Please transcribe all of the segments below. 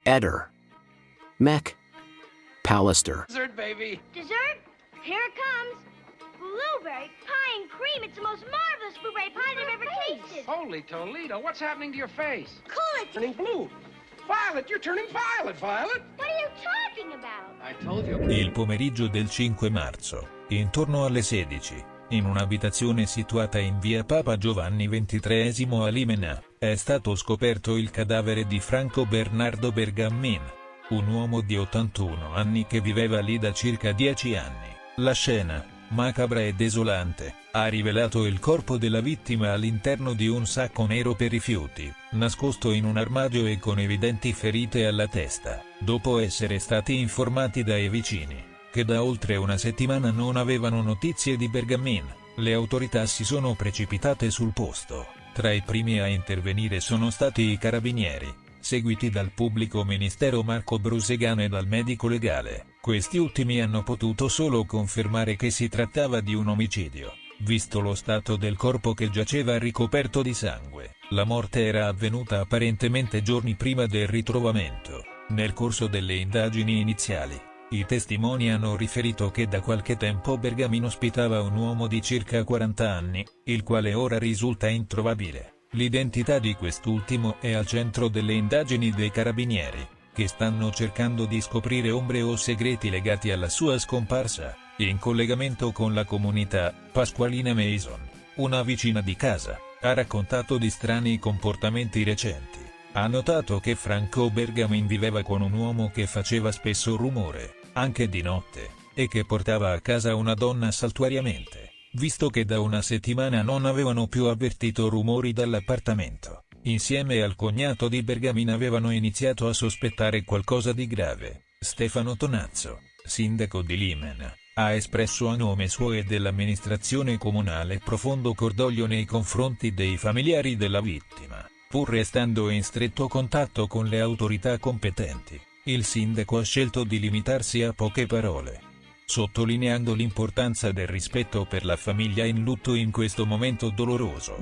Eder. Mech. Pallister. Dessert, baby. Dessert? Here it comes. Blueberry pie and cream. It's the most marvelous blueberry pie I've ever tasted. Holy Toledo, what's happening to your face? Cool it. Turning blue. Violet, you're turning violet, Violet. What are you talking about? I told you. Il pomeriggio del 5 marzo, intorno alle 16, in un'abitazione situata in via Papa Giovanni XXIII a Limena, è stato scoperto il cadavere di Franco Bernardo Bergamin, un uomo di 81 anni che viveva lì da circa 10 anni. La scena, macabra e desolante, ha rivelato il corpo della vittima all'interno di un sacco nero per rifiuti, nascosto in un armadio e con evidenti ferite alla testa, dopo essere stati informati dai vicini, che da oltre una settimana non avevano notizie di Bergamin. Le autorità si sono precipitate sul posto. Tra i primi a intervenire sono stati i carabinieri, seguiti dal pubblico ministero Marco Brusegano e dal medico legale. Questi ultimi hanno potuto solo confermare che si trattava di un omicidio, visto lo stato del corpo che giaceva ricoperto di sangue. La morte era avvenuta apparentemente giorni prima del ritrovamento. Nel corso delle indagini iniziali, i testimoni hanno riferito che da qualche tempo Bergamin ospitava un uomo di circa 40 anni, il quale ora risulta introvabile. L'identità di quest'ultimo è al centro delle indagini dei carabinieri, che stanno cercando di scoprire ombre o segreti legati alla sua scomparsa. In collegamento con la comunità, Pasqualina Mason, una vicina di casa, ha raccontato di strani comportamenti recenti. Ha notato che Franco Bergamin viveva con un uomo che faceva spesso rumore, anche di notte, e che portava a casa una donna saltuariamente, visto che da una settimana non avevano più avvertito rumori dall'appartamento. Insieme al cognato di Bergamin avevano iniziato a sospettare qualcosa di grave. Stefano Tonazzo, sindaco di Limena, ha espresso a nome suo e dell'amministrazione comunale profondo cordoglio nei confronti dei familiari della vittima. Pur restando in stretto contatto con le autorità competenti, il sindaco ha scelto di limitarsi a poche parole, sottolineando l'importanza del rispetto per la famiglia in lutto in questo momento doloroso.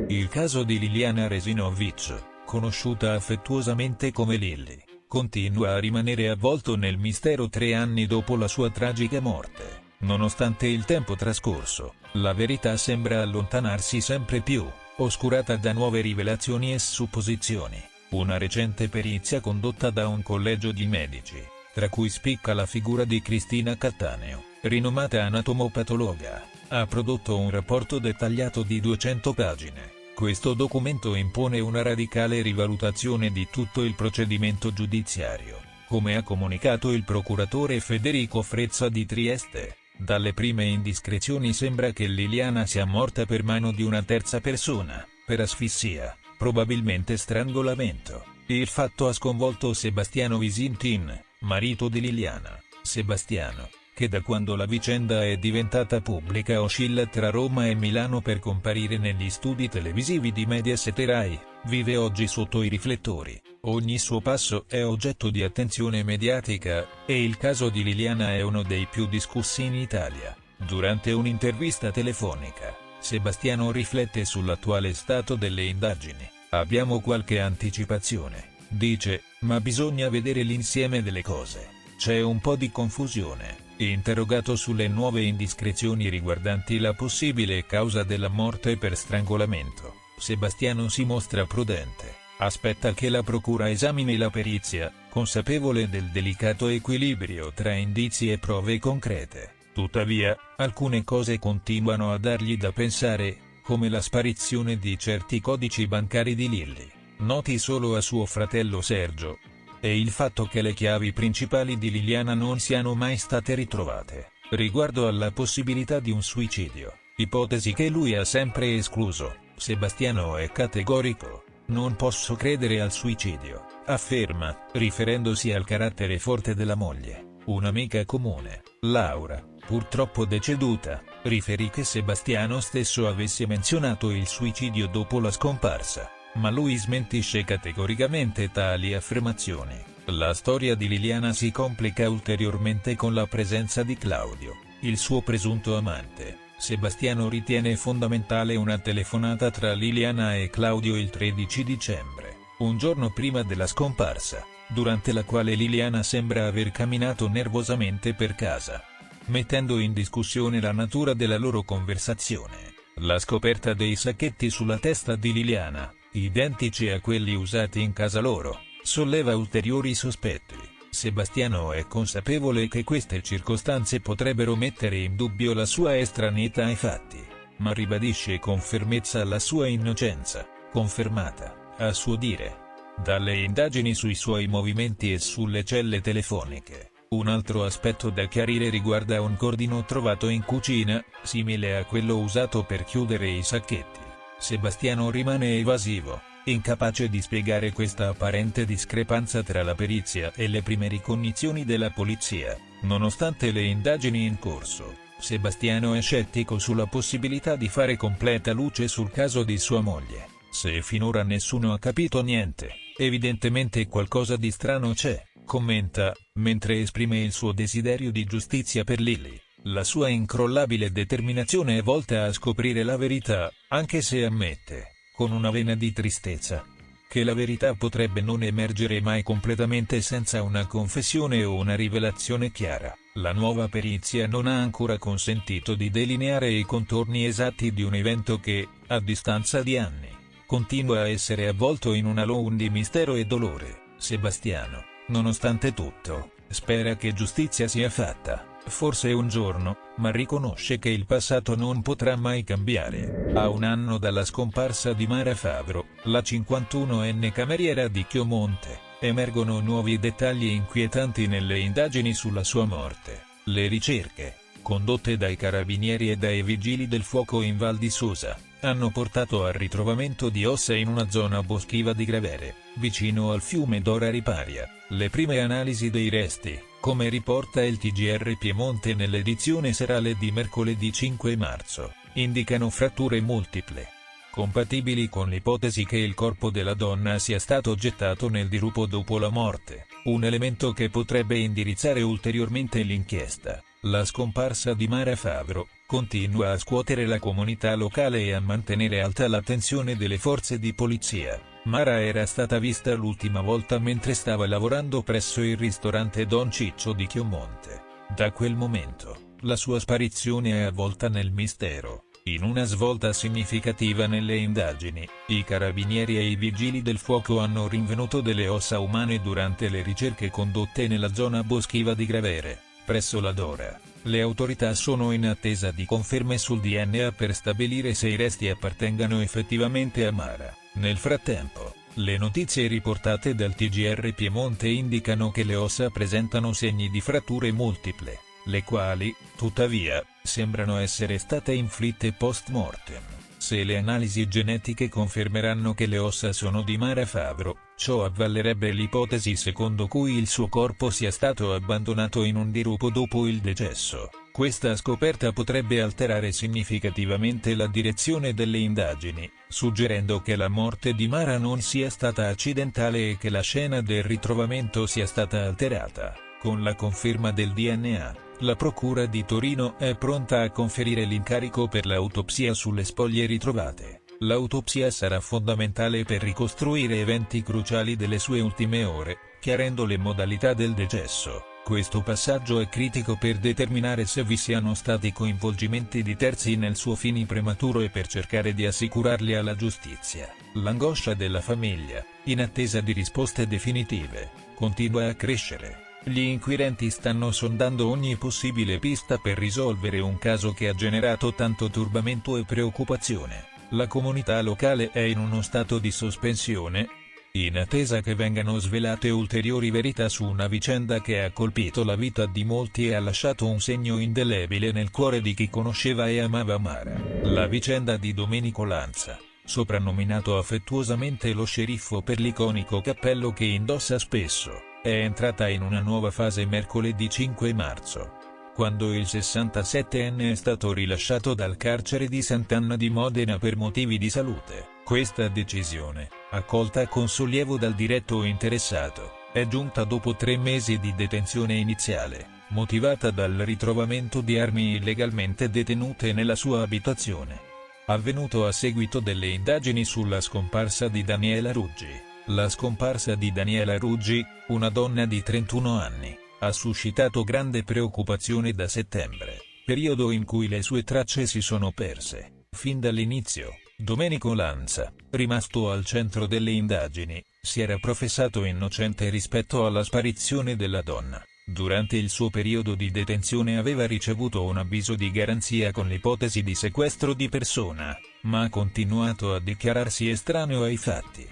Il caso di Liliana Resinovic, conosciuta affettuosamente come Lilly, continua a rimanere avvolto nel mistero 3 anni dopo la sua tragica morte. Nonostante il tempo trascorso, la verità sembra allontanarsi sempre più, oscurata da nuove rivelazioni e supposizioni. Una recente perizia condotta da un collegio di medici, tra cui spicca la figura di Cristina Cattaneo, rinomata anatomopatologa, ha prodotto un rapporto dettagliato di 200 pagine. Questo documento impone una radicale rivalutazione di tutto il procedimento giudiziario, come ha comunicato il procuratore Federico Frezza di Trieste. Dalle prime indiscrezioni sembra che Liliana sia morta per mano di una terza persona, per asfissia, probabilmente strangolamento. Il fatto ha sconvolto Sebastiano Visintin, marito di Liliana. Sebastiano, che da quando la vicenda è diventata pubblica oscilla tra Roma e Milano per comparire negli studi televisivi di Mediaset e Rai, vive oggi sotto i riflettori. Ogni suo passo è oggetto di attenzione mediatica, e il caso di Liliana è uno dei più discussi in Italia. Durante un'intervista telefonica, Sebastiano riflette sull'attuale stato delle indagini. Abbiamo qualche anticipazione, dice, ma bisogna vedere l'insieme delle cose. C'è un po' di confusione. Interrogato sulle nuove indiscrezioni riguardanti la possibile causa della morte per strangolamento, Sebastiano si mostra prudente. Aspetta che la procura esamini la perizia, consapevole del delicato equilibrio tra indizi e prove concrete. Tuttavia, alcune cose continuano a dargli da pensare, come la sparizione di certi codici bancari di Lilly, noti solo a suo fratello Sergio, e il fatto che le chiavi principali di Liliana non siano mai state ritrovate. Riguardo alla possibilità di un suicidio, ipotesi che lui ha sempre escluso, Sebastiano è categorico. Non posso credere al suicidio, afferma, riferendosi al carattere forte della moglie. Un'amica comune, Laura, purtroppo deceduta, riferì che Sebastiano stesso avesse menzionato il suicidio dopo la scomparsa, ma lui smentisce categoricamente tali affermazioni. La storia di Liliana si complica ulteriormente con la presenza di Claudio, il suo presunto amante. Sebastiano ritiene fondamentale una telefonata tra Liliana e Claudio il 13 dicembre, un giorno prima della scomparsa. durante la quale Liliana sembra aver camminato nervosamente per casa, mettendo in discussione la natura della loro conversazione. La scoperta dei sacchetti sulla testa di Liliana, identici a quelli usati in casa loro, solleva ulteriori sospetti. Sebastiano è consapevole che queste circostanze potrebbero mettere in dubbio la sua estraneità ai fatti, ma ribadisce con fermezza la sua innocenza, confermata, a suo dire, dalle indagini sui suoi movimenti e sulle celle telefoniche. Un altro aspetto da chiarire riguarda un cordino trovato in cucina, simile a quello usato per chiudere i sacchetti. Sebastiano rimane evasivo, incapace di spiegare questa apparente discrepanza tra la perizia e le prime ricognizioni della polizia. Nonostante le indagini in corso, Sebastiano è scettico sulla possibilità di fare completa luce sul caso di sua moglie. Se finora nessuno ha capito niente, evidentemente qualcosa di strano c'è, commenta, mentre esprime il suo desiderio di giustizia per Lily. La sua incrollabile determinazione è volta a scoprire la verità, anche se ammette, con una vena di tristezza, che la verità potrebbe non emergere mai completamente senza una confessione o una rivelazione chiara. La nuova perizia non ha ancora consentito di delineare i contorni esatti di un evento che, a distanza di anni, continua a essere avvolto in un halo di mistero e dolore. Sebastiano, nonostante tutto, spera che giustizia sia fatta, forse un giorno, ma riconosce che il passato non potrà mai cambiare. A un anno dalla scomparsa di Mara Favro, la 51enne cameriera di Chiomonte, emergono nuovi dettagli inquietanti nelle indagini sulla sua morte. Le ricerche, condotte dai carabinieri e dai vigili del fuoco in Val di Susa, hanno portato al ritrovamento di ossa in una zona boschiva di Gravere, vicino al fiume Dora Riparia. Le prime analisi dei resti, come riporta il TGR Piemonte nell'edizione serale di mercoledì 5 marzo, indicano fratture multiple, compatibili con l'ipotesi che il corpo della donna sia stato gettato nel dirupo dopo la morte, un elemento che potrebbe indirizzare ulteriormente l'inchiesta. La scomparsa di Mara Favro continua a scuotere la comunità locale e a mantenere alta l'attenzione delle forze di polizia. Mara era stata vista l'ultima volta mentre stava lavorando presso il ristorante Don Ciccio di Chiomonte. Da quel momento, la sua sparizione è avvolta nel mistero. In una svolta significativa nelle indagini, i carabinieri e i vigili del fuoco hanno rinvenuto delle ossa umane durante le ricerche condotte nella zona boschiva di Gravere, presso la Dora. Le autorità sono in attesa di conferme sul DNA per stabilire se i resti appartengano effettivamente a Mara. Nel frattempo, le notizie riportate dal TGR Piemonte indicano che le ossa presentano segni di fratture multiple, le quali, tuttavia, sembrano essere state inflitte post mortem. Se le analisi genetiche confermeranno che le ossa sono di Mara Favro, ciò avvallerebbe l'ipotesi secondo cui il suo corpo sia stato abbandonato in un dirupo dopo il decesso. Questa scoperta potrebbe alterare significativamente la direzione delle indagini, suggerendo che la morte di Mara non sia stata accidentale e che la scena del ritrovamento sia stata alterata. Con la conferma del DNA, la Procura di Torino è pronta a conferire l'incarico per l'autopsia sulle spoglie ritrovate. L'autopsia sarà fondamentale per ricostruire eventi cruciali delle sue ultime ore, chiarendo le modalità del decesso. Questo passaggio è critico per determinare se vi siano stati coinvolgimenti di terzi nel suo fine prematuro e per cercare di assicurarli alla giustizia. L'angoscia della famiglia, in attesa di risposte definitive, continua a crescere. Gli inquirenti stanno sondando ogni possibile pista per risolvere un caso che ha generato tanto turbamento e preoccupazione. La comunità locale è in uno stato di sospensione, in attesa che vengano svelate ulteriori verità su una vicenda che ha colpito la vita di molti e ha lasciato un segno indelebile nel cuore di chi conosceva e amava Mara. La vicenda di Domenico Lanza, soprannominato affettuosamente lo sceriffo per l'iconico cappello che indossa spesso, è entrata in una nuova fase mercoledì 5 marzo, quando il 67enne è stato rilasciato dal carcere di Sant'Anna di Modena per motivi di salute. Questa decisione, accolta con sollievo dal diretto interessato, è giunta dopo 3 mesi di detenzione iniziale, motivata dal ritrovamento di armi illegalmente detenute nella sua abitazione. Avvenuto a seguito delle indagini sulla scomparsa di Daniela Ruggi, La scomparsa di Daniela Ruggi, una donna di 31 anni, ha suscitato grande preoccupazione da settembre, periodo in cui le sue tracce si sono perse. Fin dall'inizio, Domenico Lanza, rimasto al centro delle indagini, si era professato innocente rispetto alla sparizione della donna. Durante il suo periodo di detenzione aveva ricevuto un avviso di garanzia con l'ipotesi di sequestro di persona, ma ha continuato a dichiararsi estraneo ai fatti.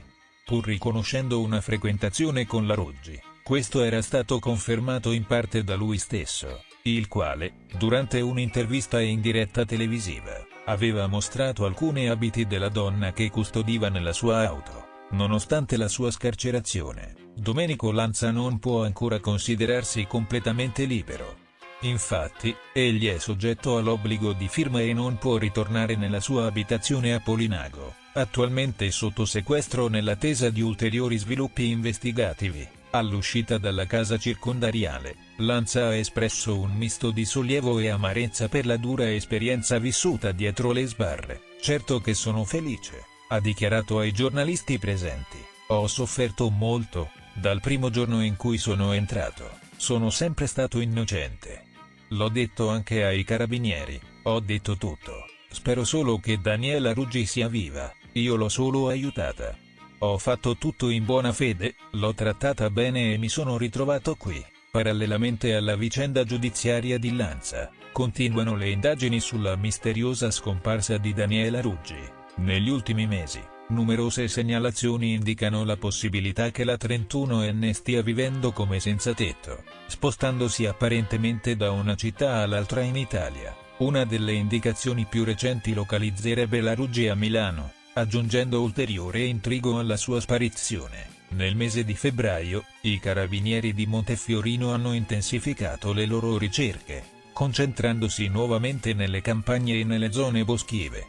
Pur riconoscendo una frequentazione con la Ruggi, questo era stato confermato in parte da lui stesso, il quale, durante un'intervista in diretta televisiva, aveva mostrato alcuni abiti della donna che custodiva nella sua auto. Nonostante la sua scarcerazione, Domenico Lanza non può ancora considerarsi completamente libero. Infatti, egli è soggetto all'obbligo di firma e non può ritornare nella sua abitazione a Polinago, attualmente sotto sequestro nell'attesa di ulteriori sviluppi investigativi. All'uscita dalla casa circondariale, Lanza ha espresso un misto di sollievo e amarezza per la dura esperienza vissuta dietro le sbarre. "Certo che sono felice", ha dichiarato ai giornalisti presenti. "Ho sofferto molto, dal primo giorno in cui sono entrato, sono sempre stato innocente. L'ho detto anche ai carabinieri, ho detto tutto. Spero solo che Daniela Ruggi sia viva, io l'ho solo aiutata. Ho fatto tutto in buona fede, l'ho trattata bene e mi sono ritrovato qui". Parallelamente alla vicenda giudiziaria di Lanza, continuano le indagini sulla misteriosa scomparsa di Daniela Ruggi. Negli ultimi mesi, numerose segnalazioni indicano la possibilità che la 31enne stia vivendo come senza tetto, spostandosi apparentemente da una città all'altra in Italia. Una delle indicazioni più recenti localizzerebbe la Ruggi a Milano, aggiungendo ulteriore intrigo alla sua sparizione. Nel mese di febbraio, i carabinieri di Montefiorino hanno intensificato le loro ricerche, concentrandosi nuovamente nelle campagne e nelle zone boschive,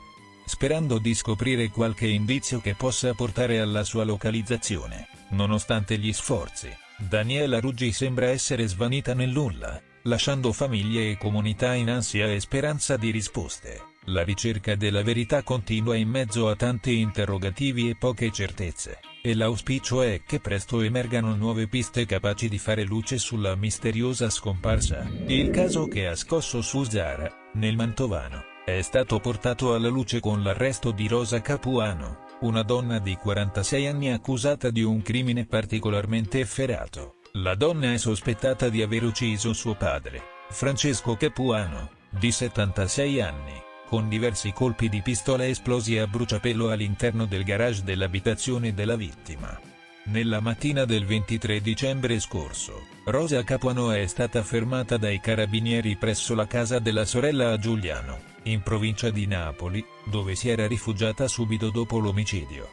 sperando di scoprire qualche indizio che possa portare alla sua localizzazione. Nonostante gli sforzi, Daniela Ruggi sembra essere svanita nel nulla, lasciando famiglie e comunità in ansia e speranza di risposte. La ricerca della verità continua in mezzo a tanti interrogativi e poche certezze, e l'auspicio è che presto emergano nuove piste capaci di fare luce sulla misteriosa scomparsa. Il caso che ha scosso Suzzara, nel Mantovano, è stato portato alla luce con l'arresto di Rosa Capuano, una donna di 46 anni accusata di un crimine particolarmente efferato. La donna è sospettata di aver ucciso suo padre, Francesco Capuano, di 76 anni, con diversi colpi di pistola esplosi a bruciapelo all'interno del garage dell'abitazione della vittima. Nella mattina del 23 dicembre scorso, Rosa Capuano è stata fermata dai carabinieri presso la casa della sorella a Giuliano, in provincia di Napoli, dove si era rifugiata subito dopo l'omicidio.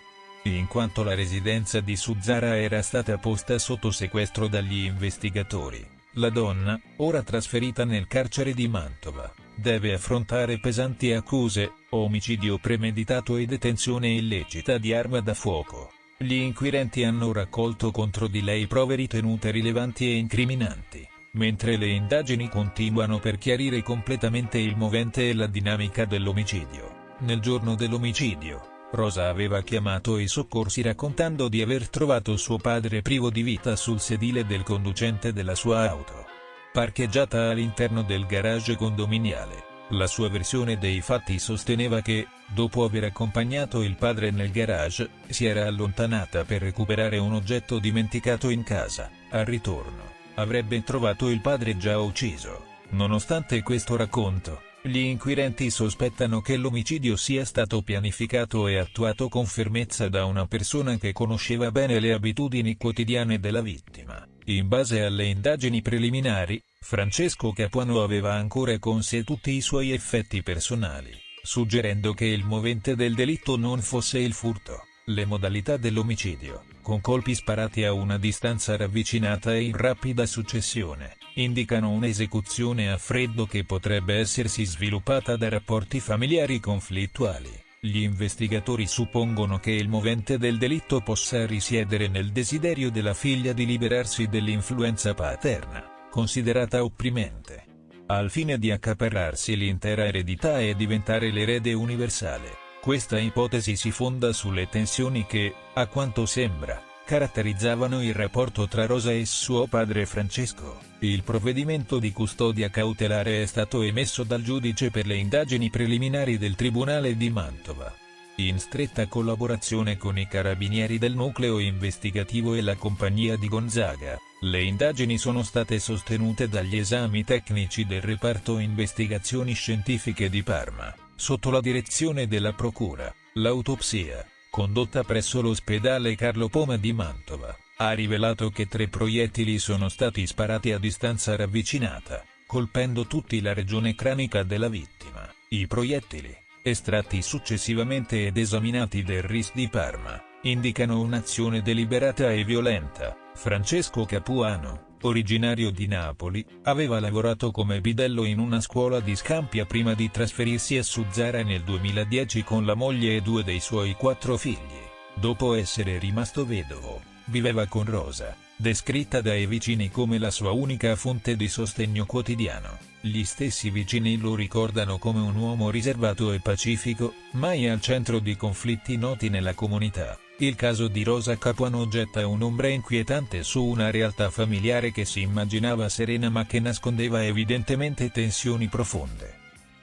In quanto la residenza di Suzzara era stata posta sotto sequestro dagli investigatori, la donna, ora trasferita nel carcere di Mantova, deve affrontare pesanti accuse, omicidio premeditato e detenzione illecita di arma da fuoco. Gli inquirenti hanno raccolto contro di lei prove ritenute rilevanti e incriminanti, mentre le indagini continuano per chiarire completamente il movente e la dinamica dell'omicidio. Nel giorno dell'omicidio, Rosa aveva chiamato i soccorsi raccontando di aver trovato suo padre privo di vita sul sedile del conducente della sua auto, parcheggiata all'interno del garage condominiale. La sua versione dei fatti sosteneva che, dopo aver accompagnato il padre nel garage, si era allontanata per recuperare un oggetto dimenticato in casa. Al ritorno, avrebbe trovato il padre già ucciso. Nonostante questo racconto, gli inquirenti sospettano che l'omicidio sia stato pianificato e attuato con fermezza da una persona che conosceva bene le abitudini quotidiane della vittima. In base alle indagini preliminari, Francesco Capuano aveva ancora con sé tutti i suoi effetti personali, suggerendo che il movente del delitto non fosse il furto. Le modalità dell'omicidio, con colpi sparati a una distanza ravvicinata e in rapida successione, indicano un'esecuzione a freddo che potrebbe essersi sviluppata da rapporti familiari conflittuali. Gli investigatori suppongono che il movente del delitto possa risiedere nel desiderio della figlia di liberarsi dell'influenza paterna, considerata opprimente, al fine di accaparrarsi l'intera eredità e diventare l'erede universale. Questa ipotesi si fonda sulle tensioni che, a quanto sembra, caratterizzavano il rapporto tra Rosa e suo padre Francesco. Il provvedimento di custodia cautelare è stato emesso dal giudice per le indagini preliminari del Tribunale di Mantova, in stretta collaborazione con i carabinieri del nucleo investigativo e la compagnia di Gonzaga. Le indagini sono state sostenute dagli esami tecnici del reparto investigazioni scientifiche di Parma, sotto la direzione della procura. L'autopsia, condotta presso l'ospedale Carlo Poma di Mantova, ha rivelato che 3 proiettili sono stati sparati a distanza ravvicinata, colpendo tutti la regione cranica della vittima. I proiettili, estratti successivamente ed esaminati dal RIS di Parma, indicano un'azione deliberata e violenta. Francesco Capuano, originario di Napoli, aveva lavorato come bidello in una scuola di Scampia prima di trasferirsi a Suzzara nel 2010 con la moglie e 2 dei suoi 4 figli. Dopo essere rimasto vedovo, viveva con Rosa, descritta dai vicini come la sua unica fonte di sostegno quotidiano. Gli stessi vicini lo ricordano come un uomo riservato e pacifico, mai al centro di conflitti noti nella comunità. Il caso di Rosa Capuano getta un'ombra inquietante su una realtà familiare che si immaginava serena ma che nascondeva evidentemente tensioni profonde,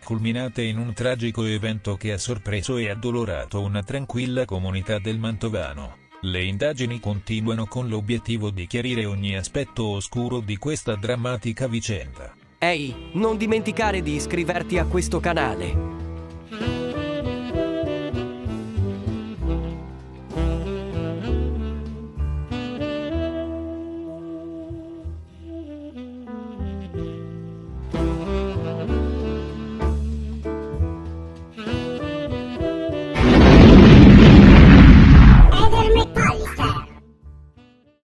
culminate in un tragico evento che ha sorpreso e addolorato una tranquilla comunità del Mantovano. Le indagini continuano con l'obiettivo di chiarire ogni aspetto oscuro di questa drammatica vicenda. Ehi, non dimenticare di iscriverti a questo canale.